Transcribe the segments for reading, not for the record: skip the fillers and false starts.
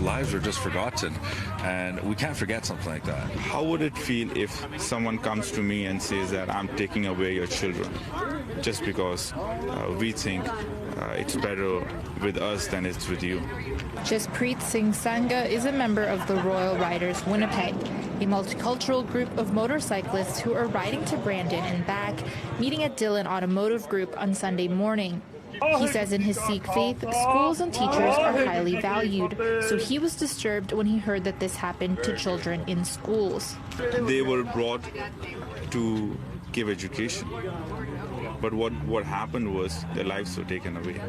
Lives are just forgotten, and we can't forget something like that. How would it feel if someone comes to me and says that I'm taking away your children just because we think it's better with us than it's with you? Jaspreet Singh Sangha is a member of the Royal Riders Winnipeg, a multicultural group of motorcyclists who are riding to Brandon and back, meeting at Dillon Automotive Group on Sunday morning. He says in his Sikh faith, schools and teachers are highly valued, so he was disturbed when he heard that this happened to children in schools. They were brought to give education, but what happened was their lives were taken away.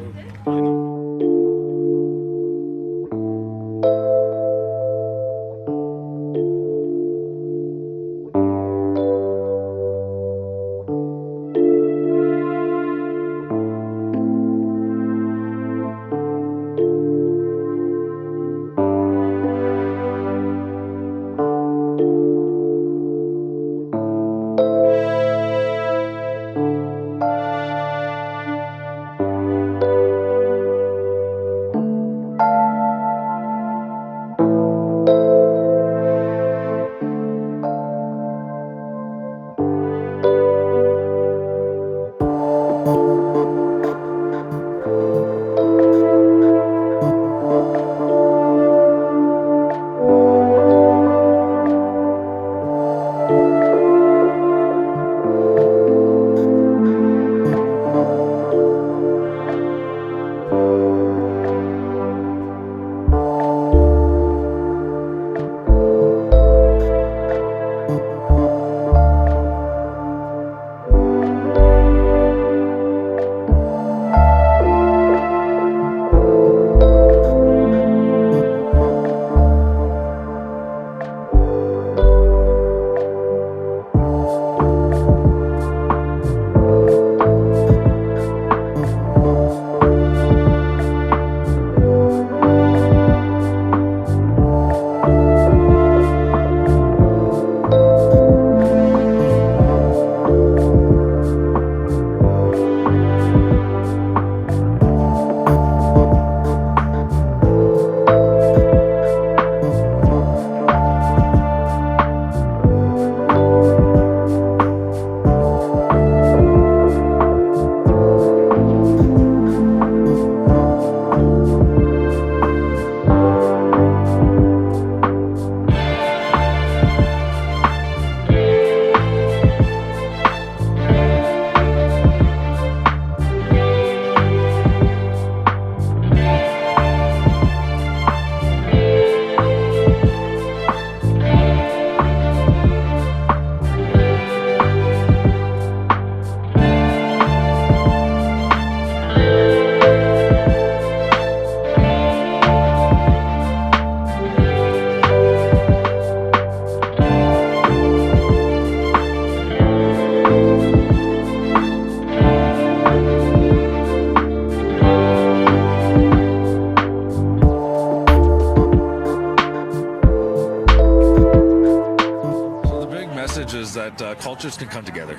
Is that cultures can come together.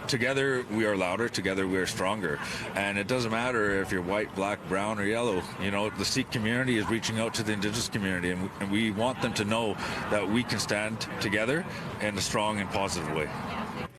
Together we are louder, together we are stronger, and it doesn't matter if you're white, black, brown, or yellow. The Sikh community is reaching out to the Indigenous community, and we want them to know that we can stand together in a strong and positive way.